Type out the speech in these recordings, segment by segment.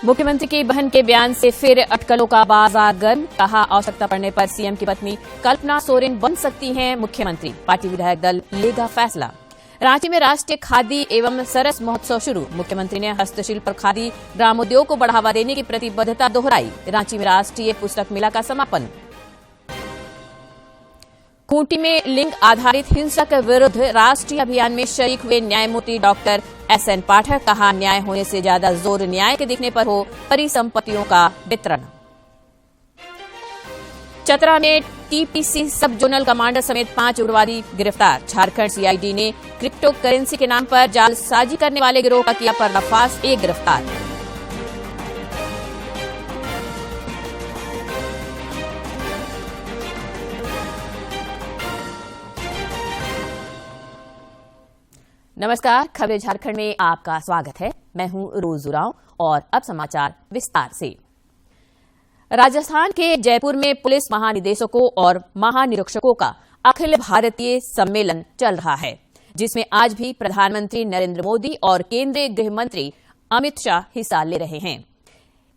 मुख्यमंत्री की बहन के बयान से फिर अटकलों का बाजार गर्म। कहा, आवश्यकता पड़ने पर सीएम की पत्नी कल्पना सोरेन बन सकती हैं मुख्यमंत्री। पार्टी विधायक दल लेगा फैसला। रांची में राष्ट्रीय खादी एवं सरस महोत्सव शुरू। मुख्यमंत्री ने हस्तशिल्प और खादी ग्रामोद्योग को बढ़ावा देने की प्रतिबद्धता दोहराई। रांची में राष्ट्रीय पुस्तक मेला का समापन। खूंटी में लिंग आधारित हिंसा के विरुद्ध राष्ट्रीय अभियान में शरीक हुए न्यायमूर्ति डॉक्टर एसएन पाठक। कहा, न्याय होने से ज्यादा जोर न्याय के दिखने पर हो परिसंपत्तियों का वितरण। चतरा में टीपीसी सब जोनल कमांडर समेत 5 उग्रवादी गिरफ्तार। झारखंड सीआईडी ने क्रिप्टो करेंसी के नाम पर जालसाजी करने वाले गिरोह का किया पर्दाफाश, 1 गिरफ्तार। नमस्कार, खबरें झारखंड में आपका स्वागत है। मैं हूं रोज उरांव और अब समाचार विस्तार से। राजस्थान के जयपुर में पुलिस महानिदेशकों और महानिरीक्षकों का अखिल भारतीय सम्मेलन चल रहा है, जिसमें आज भी प्रधानमंत्री नरेंद्र मोदी और केंद्रीय गृह मंत्री अमित शाह हिस्सा ले रहे हैं।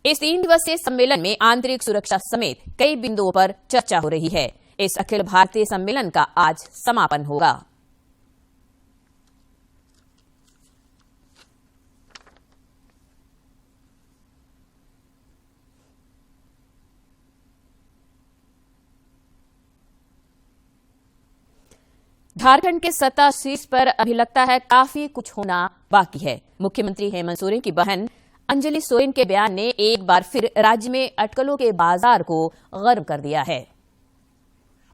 इस 3 दिवसीय सम्मेलन में आंतरिक सुरक्षा समेत कई बिंदुओं पर चर्चा हो रही है। इस अखिल भारतीय सम्मेलन का आज समापन होगा। झारखंड के सत्ता शीर्ष पर अभी लगता है काफी कुछ होना बाकी है। मुख्यमंत्री हेमंत सोरेन की बहन अंजलि सोरेन के बयान ने एक बार फिर राज्य में अटकलों के बाजार को गर्म कर दिया है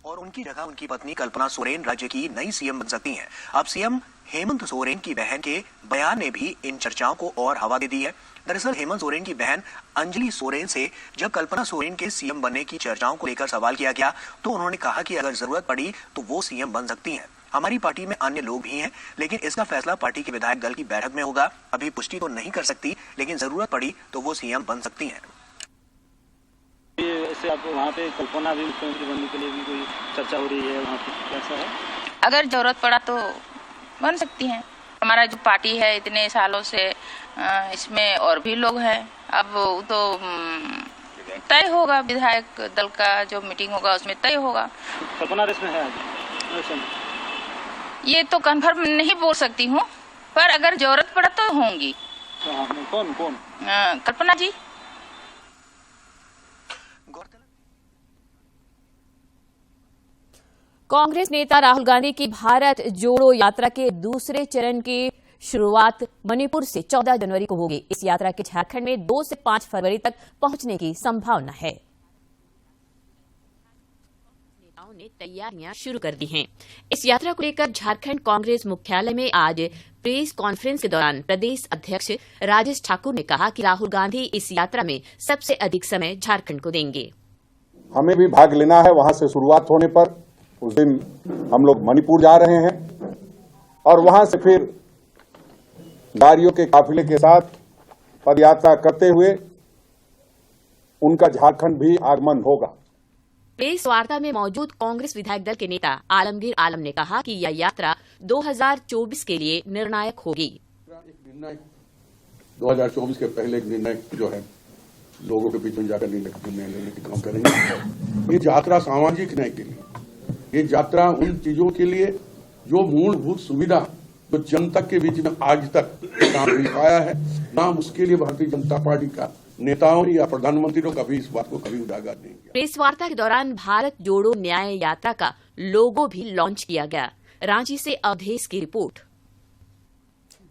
और उनकी जगह उनकी पत्नी कल्पना सोरेन राज्य की नई सीएम बन सकती हैं। अब सीएम हेमंत सोरेन की बहन के बयान ने भी इन चर्चाओं को और हवा दे दी है। दरअसल हेमंत सोरेन की बहन अंजलि सोरेन से जब कल्पना सोरेन के सीएम बनने की चर्चाओं को लेकर सवाल किया गया तो उन्होंने कहा कि अगर जरूरत पड़ी तो वो सीएम बन सकती हैं। हमारी पार्टी में अन्य लोग भी हैं, लेकिन इसका फैसला पार्टी के विधायक दल की बैठक में होगा। अभी पुष्टि तो नहीं कर सकती, लेकिन जरूरत पड़ी तो वो सीएम बन सकती हैं। ऐसे आप वहाँ पे कल्पना भी मुख्यमंत्री बनने के लिए भी कोई चर्चा हो रही है, वहाँ पे कैसा है? अगर जरूरत पड़ा तो बन सकती हैं। हमारा जो पार्टी है इतने सालों से इसमें और भी लोग हैं। अब तो तय होगा, विधायक दल का जो मीटिंग होगा उसमें तय होगा। कल्पना रेस में है आज? ये तो कंफर्म नहीं बोल सकती हूँ, पर अगर जरूरत पड़ा तो होंगी। कौन? कल्पना जी। कांग्रेस नेता राहुल गांधी की भारत जोड़ो यात्रा के दूसरे चरण की शुरुआत मणिपुर से 14 जनवरी को होगी। इस यात्रा के झारखंड में 2 से 5 फरवरी तक पहुंचने की संभावना है। नेताओं ने तैयारियां शुरू कर दी हैं। इस यात्रा को लेकर झारखंड कांग्रेस मुख्यालय में आज प्रेस कॉन्फ्रेंस के दौरान प्रदेश अध्यक्ष राजेश ठाकुर ने कहा कि राहुल गांधी इस यात्रा में सबसे अधिक समय झारखंड को देंगे। हमें भी भाग लेना है। वहां से शुरुआत होने पर उस दिन हम लोग मणिपुर जा रहे हैं और वहां से फिर गाड़ियों के काफिले के साथ पदयात्रा करते हुए उनका झारखंड भी आगमन होगा। प्रेस वार्ता में मौजूद कांग्रेस विधायक दल के नेता आलमगीर आलम ने कहा कि यह यात्रा 2024 के लिए निर्णायक होगी। एक निर्णय 2024 के पहले एक निर्णय जो है लोगों के बीच में जाकर निर्णय लेने की काम करेंगे। ये यात्रा सामाजिक न्याय के लिए, ये यात्रा उन चीजों के लिए जो मूलभूत सुविधा जो जनता के बीच में आज तक काम नहीं पाया है, ना उसके लिए भारतीय जनता पार्टी का नेताओं या प्रधानमंत्री ने कभी इस बात को कभी उजागर नहीं किया। प्रेस वार्ता के दौरान भारत जोड़ो न्याय यात्रा का लोगो भी लॉन्च किया गया। रांची से अवधेश की रिपोर्ट।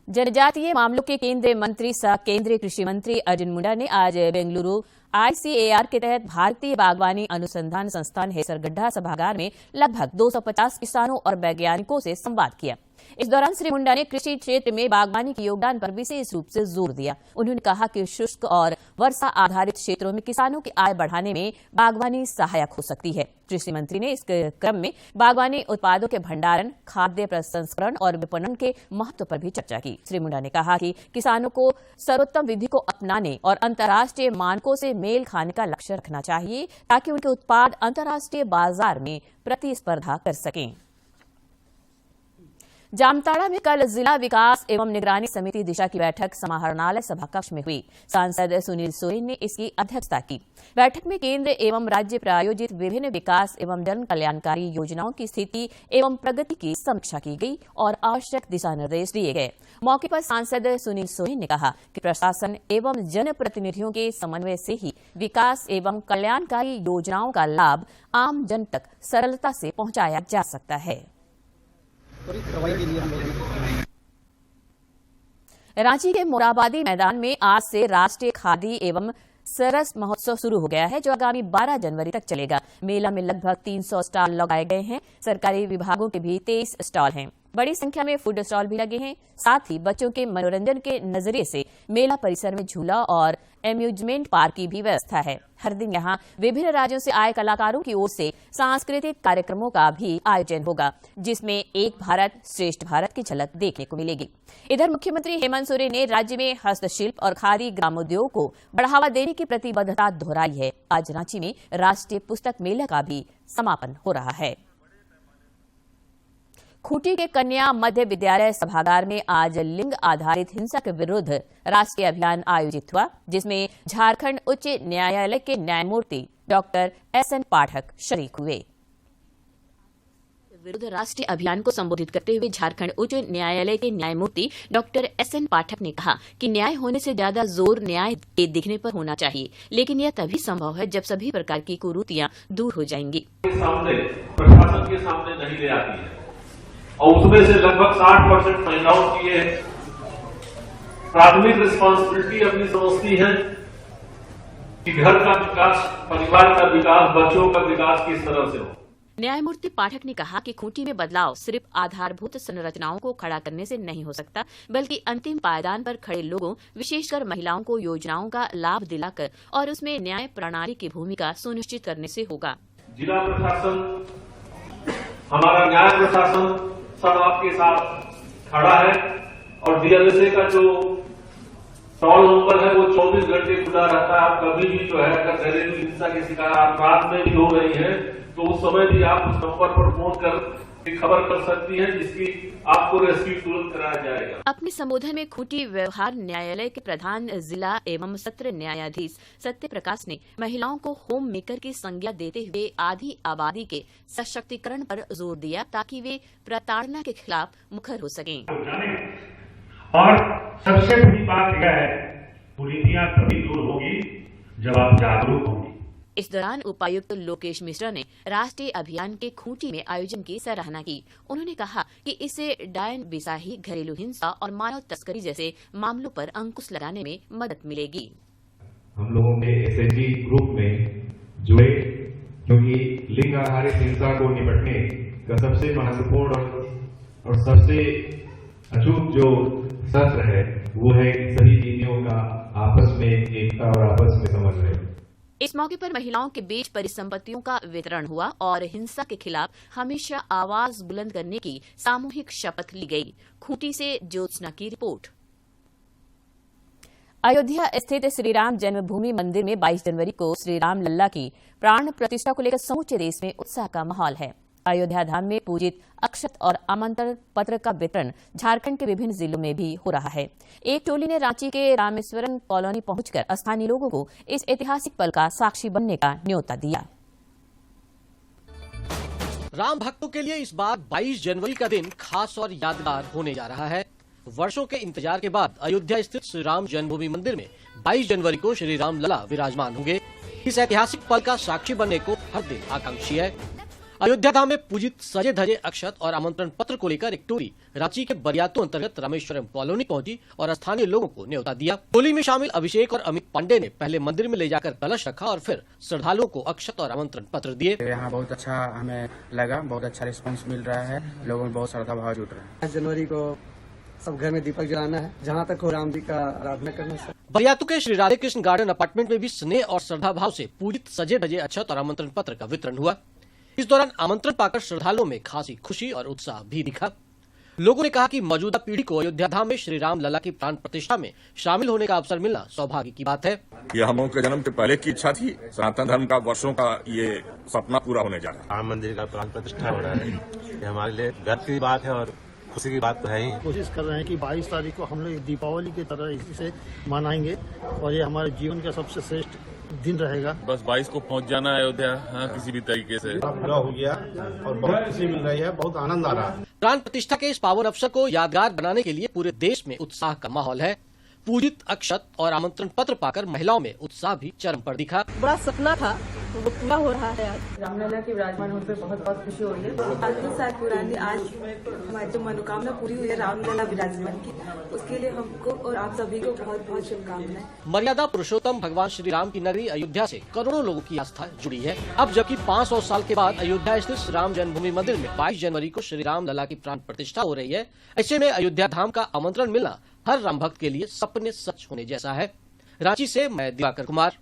जनजातीय मामलों के केंद्रीय मंत्री सह केंद्रीय कृषि मंत्री अर्जुन मुंडा ने आज बेंगलुरु ICAR के तहत भारतीय बागवानी अनुसंधान संस्थान हेसरगड्ढा सभागार में लगभग 250 किसानों और वैज्ञानिकों से संवाद किया। इस दौरान श्री मुंडा ने कृषि क्षेत्र में बागवानी के योगदान पर विशेष रूप से जोर दिया। उन्होंने कहा कि शुष्क और वर्षा आधारित क्षेत्रों में किसानों की आय बढ़ाने में बागवानी सहायक हो सकती है। कृषि मंत्री ने इस क्रम में बागवानी उत्पादों के भंडारण, खाद्य प्रसंस्करण और विपणन के महत्व पर भी चर्चा की। श्री मुंडा ने कहा कि किसानों को सर्वोत्तम विधि को अपनाने और अंतर्राष्ट्रीय मानकों से मेल खाने का लक्ष्य रखना चाहिए ताकि उनके उत्पाद अंतर्राष्ट्रीय बाजार में प्रतिस्पर्धा कर सकें। जामताड़ा में कल जिला विकास एवं निगरानी समिति दिशा की बैठक समाहरणालय सभा कक्ष में हुई। सांसद सुनील सोरेन ने इसकी अध्यक्षता की। बैठक में केंद्र एवं राज्य प्रायोजित विभिन्न विकास एवं जन कल्याणकारी योजनाओं की स्थिति एवं प्रगति की समीक्षा की गई और आवश्यक दिशा निर्देश दिए गए। मौके पर सांसद सुनील सोरेन ने कहा कि प्रशासन एवं जनप्रतिनिधियों के समन्वय से ही विकास एवं कल्याणकारी योजनाओं का लाभ आम जन तक सरलता से पहुंचाया जा सकता है। रांची के मोराबादी मैदान में आज से राष्ट्रीय खादी एवं सरस महोत्सव शुरू हो गया है, जो आगामी 12 जनवरी तक चलेगा। मेला में लगभग 300 स्टॉल लगाए गए हैं। सरकारी विभागों के भी 23 स्टॉल हैं। बड़ी संख्या में फूड स्टॉल भी लगे हैं। साथ ही बच्चों के मनोरंजन के नजरिए से मेला परिसर में झूला और एम्यूजमेंट पार्क की भी व्यवस्था है। हर दिन यहां विभिन्न राज्यों से आए कलाकारों की ओर से सांस्कृतिक कार्यक्रमों का भी आयोजन होगा, जिसमें एक भारत श्रेष्ठ भारत की झलक देखने को मिलेगी। इधर मुख्यमंत्री हेमंत सोरेन ने राज्य में हस्तशिल्प और खादी ग्रामोद्योग को बढ़ावा देने की प्रतिबद्धता दोहराई है। आज रांची में राष्ट्रीय पुस्तक मेला का भी समापन हो रहा है। खूंटी के कन्या मध्य विद्यालय सभागार में आज लिंग आधारित हिंसा के विरुद्ध राष्ट्रीय अभियान आयोजित हुआ, जिसमें झारखंड उच्च न्यायालय के न्यायमूर्ति डॉक्टर एसएन पाठक शरीक हुए। विरुद्ध राष्ट्रीय अभियान को संबोधित करते हुए झारखंड उच्च न्यायालय के न्यायमूर्ति डॉक्टर एसएन पाठक ने कहा कि न्याय होने से ज्यादा जोर न्याय के दिखने पर होना चाहिए, लेकिन यह तभी संभव है जब सभी प्रकार की कुरीतियां दूर हो जाएंगी। प्रशासन के सामने नहीं ले आती है और उसमें से लगभग 60% महिलाओं की ये प्राथमिक रिस्पांसिबिलिटी अपनी समझती है कि घर का विकास, परिवार का विकास, बच्चों का विकास किस तरह से हो। न्यायमूर्ति पाठक ने कहा कि खूंटी में बदलाव सिर्फ आधारभूत संरचनाओं को खड़ा करने से नहीं हो सकता, बल्कि अंतिम पायदान पर खड़े लोगों, विशेषकर महिलाओं को योजनाओं का लाभ दिलाकर और उसमें न्याय प्रणाली की भूमिका सुनिश्चित करने से होगा। जिला प्रशासन, हमारा न्याय प्रशासन सब आपके साथ खड़ा है और डीएलएसए का जो टोल नंबर है वो 24 घंटे खुला रहता है। आप कभी भी जो है अगर घरेलू हिंसा के शिकार आप रात में भी हो रही हैं तो उस समय भी आप उस नंबर पर फोन कर खबर कर सकती हैं, जिसकी आपको रेस्क्यू तुरंत कराया जाएगा। अपने संबोधन में खूंटी व्यवहार न्यायालय के प्रधान जिला एवं सत्र न्यायाधीश सत्य प्रकाश ने महिलाओं को होम मेकर की संज्ञा देते हुए आधी आबादी के सशक्तिकरण पर जोर दिया, ताकि वे प्रताड़ना के खिलाफ मुखर हो सकें। और सबसे बड़ी बात यह है, कुरीतियां तभी दूर होगी जब आप जागरूक होंगे। इस दौरान उपायुक्त लोकेश मिश्रा ने राष्ट्रीय अभियान के खूंटी में आयोजन की सराहना की। उन्होंने कहा कि इससे डायन बिसाही, घरेलू हिंसा और मानव तस्करी जैसे मामलों पर अंकुश लगाने में मदद मिलेगी। हम लोगों के एसएचजी ग्रुप में जुड़े, क्योंकि लिंग आधारित हिंसा को निपटने का सबसे महत्वपूर्ण और सबसे अचूक जो सत्र है वो है सभी दीदियों का आपस में एकता और आपस में समन्वय। इस मौके पर महिलाओं के बीच परिसंपत्तियों का वितरण हुआ और हिंसा के खिलाफ हमेशा आवाज बुलंद करने की सामूहिक शपथ ली गई। खूंटी से ज्योत्सना की रिपोर्ट। अयोध्या स्थित श्रीराम जन्मभूमि मंदिर में 22 जनवरी को श्रीराम लल्ला की प्राण प्रतिष्ठा को लेकर समूचे देश में उत्साह का माहौल है। अयोध्या धाम में पूजित अक्षत और आमंत्रण पत्र का वितरण झारखंड के विभिन्न जिलों में भी हो रहा है। एक टोली ने रांची के रामेश्वरम कॉलोनी पहुंचकर स्थानीय लोगों को इस ऐतिहासिक पल का साक्षी बनने का न्योता दिया। राम भक्तों के लिए इस बार 22 जनवरी का दिन खास और यादगार होने जा रहा है। वर्षों के इंतजार के बाद अयोध्या स्थित श्री राम जन्मभूमि मंदिर में 22 जनवरी को श्री राम लला विराजमान होंगे। इस ऐतिहासिक पल का साक्षी बनने को हर दिन आकांक्षी है। अयोध्या धाम में पूजित सजे धजे अक्षत और आमंत्रण पत्र को लेकर एक टोली रांची के बरियातू अंतर्गत रामेश्वरम कॉलोनी पहुंची और स्थानीय लोगों को न्योता दिया। टोली में शामिल अभिषेक और अमित पांडे ने पहले मंदिर में ले जाकर कलश रखा और फिर श्रद्धालुओं को अक्षत और आमंत्रण पत्र दिए। यहाँ बहुत अच्छा हमें लगा, बहुत अच्छा रिस्पांस मिल रहा है, लोगों में बहुत श्रद्धा भाव जुट रहा है। 5 जनवरी को सब घर में दीपक जलाना है, जहाँ तक हो राम जी का आराधना करना है। बरियातू के श्री राधे कृष्ण गार्डन अपार्टमेंट में भी स्नेह और श्रद्धा भाव से पूजित सजे धजे अक्षत और आमंत्रण पत्र का वितरण हुआ। इस दौरान आमंत्रण पाकर श्रद्धालुओं में खासी खुशी और उत्साह भी दिखा। लोगों ने कहा कि मौजूदा पीढ़ी को अयोध्या धाम में श्री राम लला की प्राण प्रतिष्ठा में शामिल होने का अवसर मिलना सौभाग्य की बात है। यह हम लोगों के जन्म के पहले की इच्छा थी। सनातन धर्म का वर्षों का ये सपना पूरा होने जा रहा है। राम मंदिर का प्राण प्रतिष्ठा हो रहा है, ये हमारे लिए गर्व की बात है और खुशी की बात तो है ही। कोशिश कर रहे हैं कि 22 तारीख को हम लोग दीपावली की तरह इसे मनाएंगे और ये हमारे जीवन का सबसे श्रेष्ठ दिन रहेगा। बस 22 को पहुंच जाना है अयोध्या, हाँ, किसी भी तरीके से। पूरा हो गया और बहुत खुशी मिल रही है, बहुत आनंद आ रहा है। प्राण प्रतिष्ठा के इस पावन अवसर को यादगार बनाने के लिए पूरे देश में उत्साह का माहौल है। पूजित अक्षत और आमंत्रण पत्र पाकर महिलाओं में उत्साह भी चरम पर दिखा। बड़ा सपना था वो पूरा हो रहा है। आज रामलला के विराजमान होने पे बहुत बहुत खुशी हो रही है। 5 साल पुरानी आज हमारी जो मनोकामना पूरी हुई है रामलला विराजमान की, उसके लिए हमको और आप सभी को बहुत बहुत शुभकामनाएं। मर्यादा पुरुषोत्तम भगवान श्री राम की नगरी अयोध्या से करोड़ों लोगों की आस्था जुड़ी है। अब जबकि 500 साल के बाद अयोध्या स्थित श्री राम जन्मभूमि मंदिर में 22 जनवरी को श्री राम लला की प्राण प्रतिष्ठा हो रही है, ऐसे में अयोध्या धाम का आमंत्रण मिलना हर राम भक्त के लिए सपने सच होने जैसा है। रांची से मैं दिवाकर कुमार।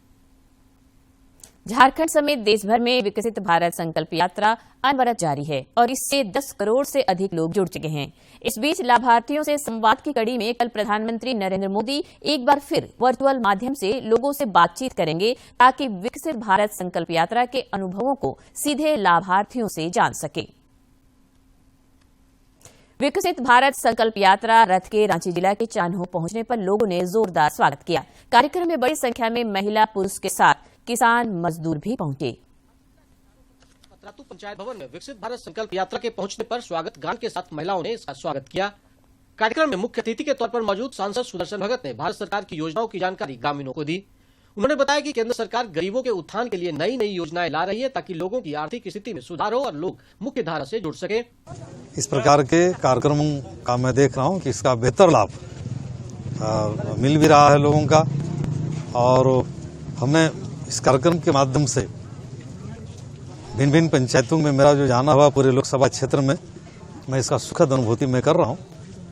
झारखंड समेत देश भर में विकसित भारत संकल्प यात्रा अनवरत जारी है और इससे 10 करोड़ से अधिक लोग जुड़ चुके हैं। इस बीच लाभार्थियों से संवाद की कड़ी में कल प्रधानमंत्री नरेंद्र मोदी एक बार फिर वर्चुअल माध्यम से लोगों से बातचीत करेंगे ताकि विकसित भारत संकल्प यात्रा के अनुभवों को सीधे लाभार्थियों से जान सके। विकसित भारत संकल्प यात्रा रथ के रांची जिला के चान्हो पहुंचने पर लोगों ने जोरदार स्वागत किया। कार्यक्रम में बड़ी संख्या में महिला पुरुष के साथ किसान मजदूर भी पहुंचे। पतरातू पंचायत भवन में विकसित भारत संकल्प यात्रा के पहुंचने पर स्वागत गान के साथ महिलाओं ने इसका स्वागत किया। कार्यक्रम में मुख्य अतिथि के तौर पर मौजूद सांसद सुदर्शन भगत ने भारत सरकार की योजनाओं की जानकारी ग्रामीणों को दी। उन्होंने बताया कि केंद्र सरकार गरीबों के उत्थान के लिए नई नई योजनाएं ला रही है ताकि लोगों की आर्थिक स्थिति में सुधार हो और लोग मुख्य धारा से जुड़ सके। इस प्रकार के कार्यक्रमों का मैं देख रहा हूं कि इसका बेहतर लाभ मिल भी रहा है लोगों का, और हमने इस कार्यक्रम के माध्यम से भिन्न भिन्न पंचायतों में मेरा जो जाना हुआ पूरे लोकसभा क्षेत्र में, मैं इसका सुखद अनुभूति मैं कर रहा हूं।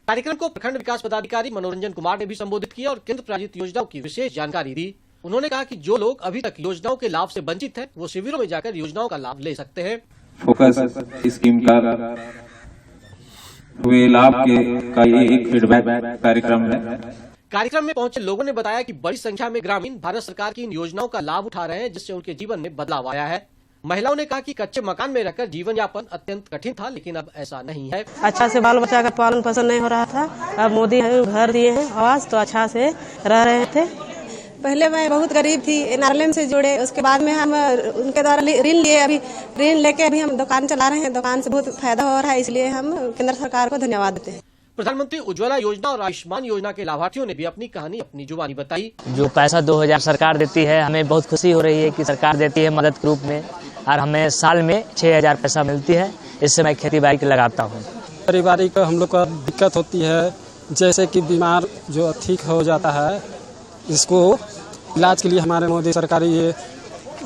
कार्यक्रम को प्रखंड विकास पदाधिकारी मनोरंजन कुमार ने भी संबोधित किया और केंद्र प्रायोजित योजनाओं की विशेष जानकारी दी। उन्होंने कहा कि जो लोग अभी तक योजनाओं के लाभ से वंचित हैं, वो शिविरों में जाकर योजनाओं का लाभ ले सकते हैं। फोकस स्कीम का हुए लाभ का ये एक फीडबैक कार्यक्रम है। कार्यक्रम में पहुंचे लोगों ने बताया कि बड़ी संख्या में ग्रामीण भारत सरकार की इन योजनाओं का लाभ उठा रहे हैं, जिससे उनके जीवन में बदलाव आया है। महिलाओं ने कहा कि कच्चे मकान में रहकर जीवन यापन अत्यंत कठिन था, लेकिन अब ऐसा नहीं है। अच्छा से बाल बच्चा का पालन पोषण नहीं हो रहा था, अब मोदी घर दिए हैं आवास, तो अच्छा से रह रहे थे। पहले मैं बहुत गरीब थी, एनआरएलएम से जुड़े, उसके बाद में हम उनके द्वारा ऋण लिए, अभी ऋण लेके अभी हम दुकान चला रहे हैं, दुकान से बहुत फायदा हो रहा है, इसलिए हम केंद्र सरकार को धन्यवाद देते हैं। प्रधानमंत्री उज्ज्वला योजना और आयुष्मान योजना के लाभार्थियों ने भी अपनी कहानी अपनी जुबानी बताई। जो पैसा 2000 सरकार देती है, हमें बहुत खुशी हो रही है कि सरकार देती है मदद के रूप में, और हमें साल में 6000 पैसा मिलती है। इससे मैं खेती बाड़ी लगाता हूँ। पारिवारिक हम लोग का दिक्कत होती है, जैसे कि बीमार जो ठीक हो जाता है, इसको इलाज के लिए हमारे मोदी सरकार ये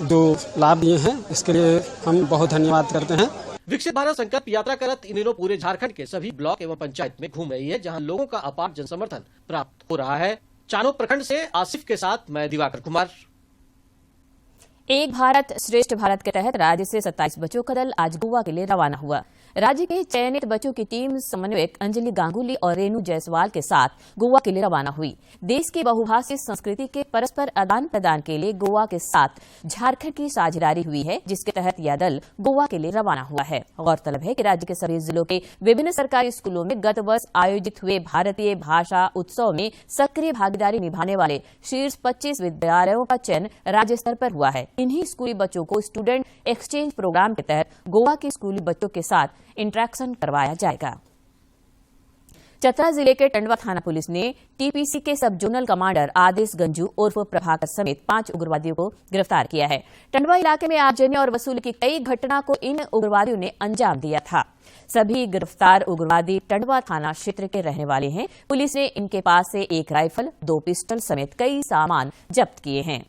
जो लाभ दिए हैं, इसके लिए हम बहुत धन्यवाद करते हैं। विकसित भारत संकल्प यात्रा का रथ इन दिनों पूरे झारखंड के सभी ब्लॉक एवं पंचायत में घूम रही है, जहां लोगों का अपार जनसमर्थन प्राप्त हो रहा है। चान्हो प्रखंड से आसिफ के साथ मैं दिवाकर कुमार। एक भारत श्रेष्ठ भारत के तहत राज्य से 27 बच्चों का दल आज गोवा के लिए रवाना हुआ। राज्य के चयनित बच्चों की टीम समन्वयक अंजलि गांगुली और रेणु जायसवाल के साथ गोवा के लिए रवाना हुई। देश की बहुभाषी संस्कृति के परस्पर आदान प्रदान के लिए गोवा के साथ झारखंड की साझेदारी हुई है, जिसके तहत यह दल गोवा के लिए रवाना हुआ है। गौरतलब है कि राज्य के सभी जिलों के विभिन्न सरकारी स्कूलों में गत वर्ष आयोजित हुए भारतीय भाषा उत्सव में सक्रिय भागीदारी निभाने वाले शीर्ष 25 विद्यालयों का चयन राज्य स्तर पर हुआ है। इन्हीं स्कूली बच्चों को स्टूडेंट एक्सचेंज प्रोग्राम के तहत गोवा के स्कूली बच्चों के साथ इंटरेक्शन करवाया जाएगा। चतरा जिले के टंडवा थाना पुलिस ने टीपीसी के सब जोनल कमांडर आदेश गंजू उर्फ प्रभाकर समेत 5 उग्रवादियों को गिरफ्तार किया है। टंडवा इलाके में आगजनी और वसूली की कई घटना को इन उग्रवादियों ने अंजाम दिया था। सभी गिरफ्तार उग्रवादी टंडवा थाना क्षेत्र के रहने वाले हैं। पुलिस ने इनके पास से 1 राइफल, 2 पिस्टल समेत कई सामान जब्त किए हैं।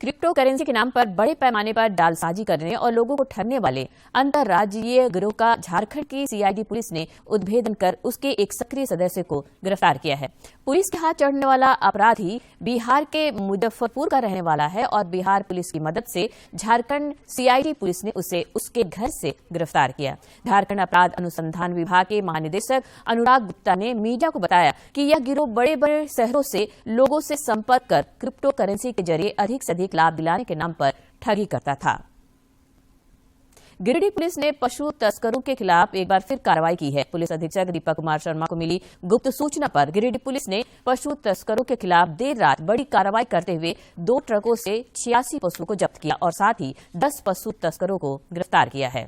क्रिप्टो करेंसी के नाम पर बड़े पैमाने पर जालसाजी करने और लोगों को ठगने वाले अंतर्राज्यीय गिरोह का झारखंड की सीआईडी पुलिस ने उद्भेदन कर उसके एक सक्रिय सदस्य को गिरफ्तार किया है। पुलिस के हाथ चढ़ने वाला अपराधी बिहार के मुजफ्फरपुर का रहने वाला है और बिहार पुलिस की मदद से झारखंड सीआईडी पुलिस ने उसे उसके घर से गिरफ्तार किया। झारखंड अपराध अनुसंधान विभाग के महानिदेशक अनुराग गुप्ता ने मीडिया को बताया कि यह गिरोह बड़े बड़े शहरों से लोगों से संपर्क कर क्रिप्टो करेंसी के जरिए अधिक से अधिक लाभ दिलाने के नाम पर ठगी करता था। गिरिडीह पुलिस ने पशु तस्करों के खिलाफ एक बार फिर कार्रवाई की है। पुलिस अधीक्षक दीपक कुमार शर्मा को मिली गुप्त सूचना पर गिरिडीह पुलिस ने पशु तस्करों के खिलाफ देर रात बड़ी कार्रवाई करते हुए 2 ट्रकों से 86 पशुओं को जब्त किया और साथ ही 10 पशु तस्करों को गिरफ्तार किया है।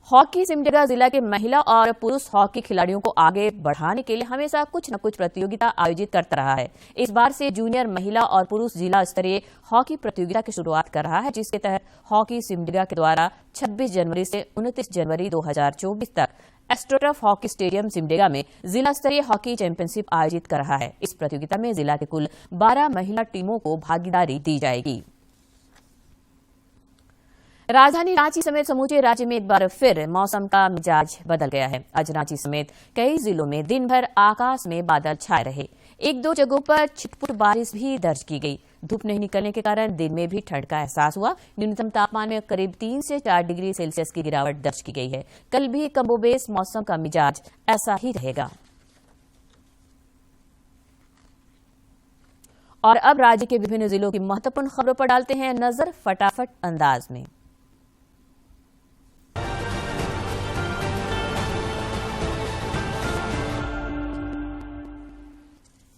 हॉकी सिमडेगा जिला के महिला और पुरुष हॉकी खिलाड़ियों को आगे बढ़ाने के लिए हमेशा कुछ न कुछ प्रतियोगिता आयोजित करता रहा है। इस बार से जूनियर महिला और पुरुष जिला स्तरीय हॉकी प्रतियोगिता की शुरुआत कर रहा है, जिसके तहत हॉकी सिमडेगा के द्वारा 26 जनवरी से 29 जनवरी 2024 तक एस्ट्रोटर्फ हॉकी स्टेडियम सिमडेगा में जिला स्तरीय हॉकी चैंपियनशिप आयोजित कर रहा है। इस प्रतियोगिता में जिला के कुल 12 महिला टीमों को भागीदारी दी जाएगी। राजधानी रांची समेत समूचे राज्य में एक बार फिर मौसम का मिजाज बदल गया है। आज रांची समेत कई जिलों में दिन भर आकाश में बादल छाए रहे। 1-2 जगहों पर छिटपुट बारिश भी दर्ज की गई। धूप नहीं निकलने के कारण दिन में भी ठंड का एहसास हुआ। न्यूनतम तापमान में करीब 3 से 4 डिग्री सेल्सियस की गिरावट दर्ज की गई है। कल भी कमोबेश मौसम का मिजाज ऐसा ही रहेगा। और अब राज्य के विभिन्न जिलों की महत्वपूर्ण खबरों पर डालते हैं नजर फटाफट अंदाज में।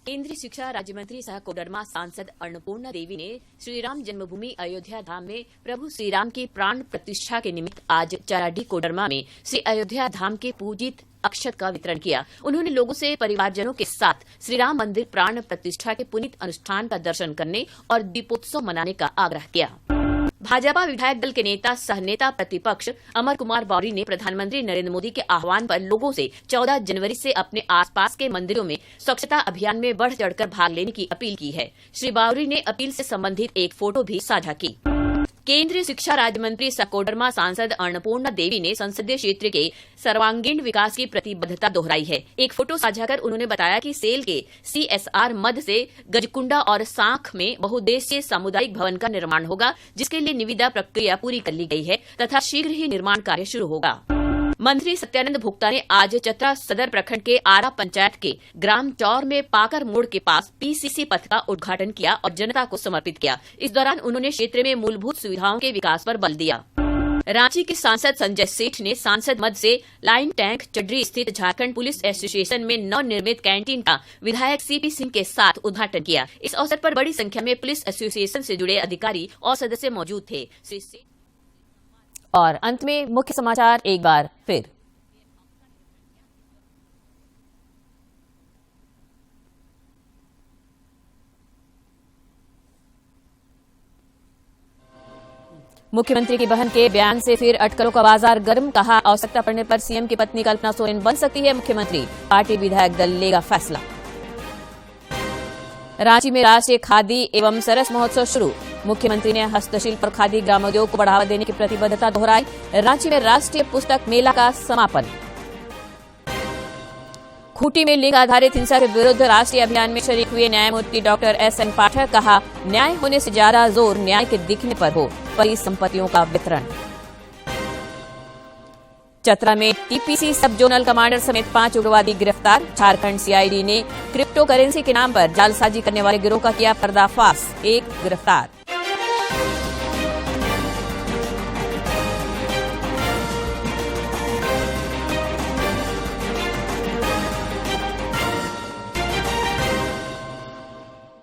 केंद्रीय शिक्षा राज्य मंत्री सह कोडरमा सांसद अन्नपूर्णा देवी ने श्रीराम जन्मभूमि अयोध्या धाम में प्रभु श्रीराम की प्राण प्रतिष्ठा के निमित्त आज चराडीह कोडरमा में श्री अयोध्या धाम के पूजित अक्षत का वितरण किया। उन्होंने लोगों से परिवारजनों के साथ श्रीराम मंदिर प्राण प्रतिष्ठा के पुनीत अनुष्ठान का दर्शन करने और दीपोत्सव मनाने का आग्रह किया। भाजपा विधायक दल के नेता सह नेता प्रतिपक्ष अमर कुमार बावरी ने प्रधानमंत्री नरेंद्र मोदी के आह्वान पर लोगों से 14 जनवरी से अपने आसपास के मंदिरों में स्वच्छता अभियान में बढ़ चढ़कर भाग लेने की अपील की है। श्री बावरी ने अपील से संबंधित एक फोटो भी साझा की। केंद्रीय शिक्षा राज्य मंत्री सह कोडरमा सांसद अन्नपूर्णा देवी ने संसदीय क्षेत्र के सर्वांगीण विकास की प्रतिबद्धता दोहराई है। एक फोटो साझा कर उन्होंने बताया कि सेल के CSR मद से गजकुंडा और सांख में बहुउद्देशीय सामुदायिक भवन का निर्माण होगा, जिसके लिए निविदा प्रक्रिया पूरी कर ली गई है तथा शीघ्र ही निर्माण कार्य शुरू होगा। मंत्री सत्यानंद भोक्ता ने आज चतरा सदर प्रखंड के आरा पंचायत के ग्राम चौर में पाकर मोड़ के पास PCC पथ का उद्घाटन किया और जनता को समर्पित किया। इस दौरान उन्होंने क्षेत्र में मूलभूत सुविधाओं के विकास पर बल दिया। रांची के सांसद संजय सेठ ने सांसद मद से लाइन टैंक चड्री स्थित झारखंड पुलिस एसोसिएशन में नवनिर्मित कैंटीन का विधायक CP सिंह के साथ उद्घाटन किया। इस अवसर पर बड़ी संख्या में पुलिस एसोसिएशन से जुड़े अधिकारी और सदस्य मौजूद थे। और अंत में मुख्य समाचार एक बार फिर। मुख्यमंत्री की बहन के बयान से फिर अटकलों का बाजार गर्म, कहा आवश्यकता पड़ने पर सीएम की पत्नी कल्पना सोरेन बन सकती है मुख्यमंत्री, पार्टी विधायक दल लेगा फैसला। रांची में राष्ट्रीय खादी एवं सरस महोत्सव शुरू, मुख्यमंत्री ने हस्तशिल्प और खादी ग्रामोद्योग को बढ़ावा देने की प्रतिबद्धता दोहराई। रांची में राष्ट्रीय पुस्तक मेला का समापन। खूंटी में लिंग आधारित हिंसा के विरुद्ध राष्ट्रीय अभियान में शरीक हुए न्यायमूर्ति डॉक्टर SN पाठक, कहा न्याय होने से ज्यादा जोर न्याय के दिखने पर हो, परिसंपत्तियों का वितरण। चतरा में TPC सब जोनल कमांडर समेत 5 उग्रवादी गिरफ्तार, झारखंड CID ने क्रिप्टो करेंसी के नाम पर जालसाजी करने वाले गिरोह का किया पर्दाफाश, 1 गिरफ्तार।